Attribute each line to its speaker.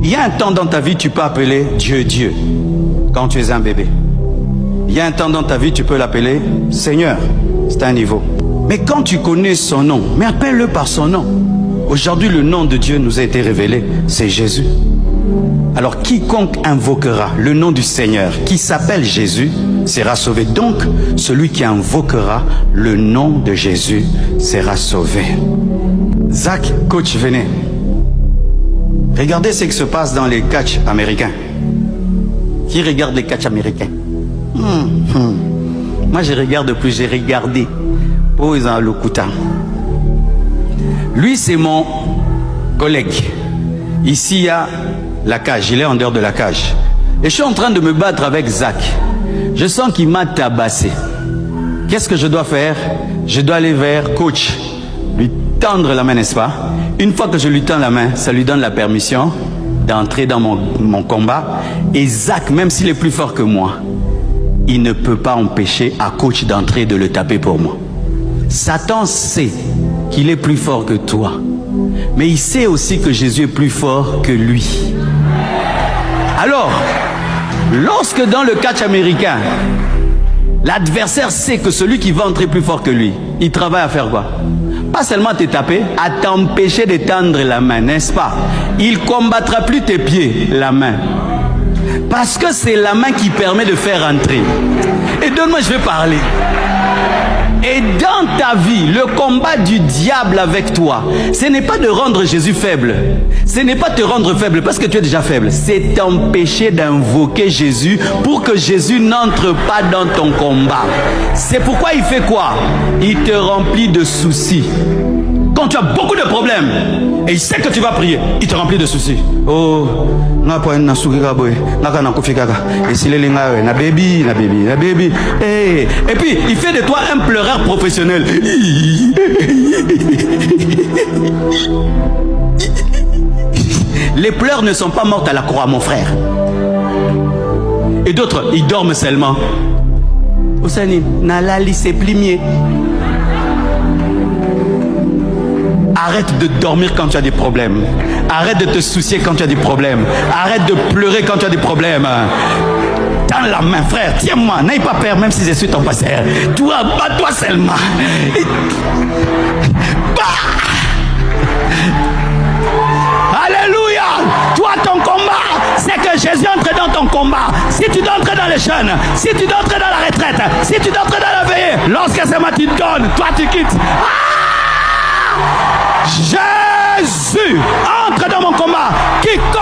Speaker 1: Il y a un temps dans ta vie, tu peux appeler Dieu, Dieu, quand tu es un bébé. Il y a un temps dans ta vie, tu peux l'appeler Seigneur. C'est un niveau. Mais quand tu connais son nom, mais appelle-le par son nom. Aujourd'hui, le nom de Dieu nous a été révélé, c'est Jésus. Alors, quiconque invoquera le nom du Seigneur, qui s'appelle Jésus, sera sauvé. Donc, celui qui invoquera le nom de Jésus sera sauvé. Zach, coach, venez. Regardez ce qui se passe dans les catchs américains. Qui regarde les catchs américains? Moi, je regarde plus, j'ai regardé. Oh, ils ont le couteau. Lui, c'est mon collègue. Ici, il y a la cage. Il est en dehors de la cage. Et je suis en train de me battre avec Zach. Je sens qu'il m'a tabassé. Qu'est-ce que je dois faire? Je dois aller vers coach. Lui tendre la main, n'est-ce pas? Une fois que je lui tends la main, ça lui donne la permission d'entrer dans mon combat. Et Zach, même s'il est plus fort que moi, il ne peut pas empêcher à coach d'entrer et de le taper pour moi. Satan sait qu'il est plus fort que toi. Mais il sait aussi que Jésus est plus fort que lui. Alors, lorsque dans le catch américain, l'adversaire sait que celui qui va entrer plus fort que lui, il travaille à faire quoi? Pas seulement te taper, à t'empêcher de tendre la main, n'est-ce pas? Il combattra plus tes pieds, la main. Parce que c'est la main qui permet de faire entrer. Et donne-moi, je vais parler. Et dans ta vie, le combat du diable avec toi, ce n'est pas de rendre Jésus faible. Ce n'est pas te rendre faible parce que tu es déjà faible. C'est t'empêcher d'invoquer Jésus pour que Jésus n'entre pas dans ton combat. C'est pourquoi il fait quoi? Il te remplit de soucis. Quand tu as beaucoup de problèmes et il sait que tu vas prier, il te remplit de soucis. Oh, na baby. Et puis il fait de toi un pleureur professionnel. Les pleurs ne sont pas mortes à la croix, mon frère. Et d'autres, ils dorment seulement. Osani, nalali c'est plimier. Arrête de dormir quand tu as des problèmes. Arrête de te soucier quand tu as des problèmes. Arrête de pleurer quand tu as des problèmes. Dans la main, frère, tiens-moi. N'aie pas peur, même si je suis ton pasteur. Toi, bats-toi seulement. Alléluia. Toi, ton combat, c'est que Jésus entre dans ton combat. Si tu dois entrer dans les jeûnes, si tu dois entrer dans la retraite, si tu dois entrer dans la veillée, lorsque c'est moi tu donnes, toi tu quittes. Jésus entre dans mon combat. Quiconque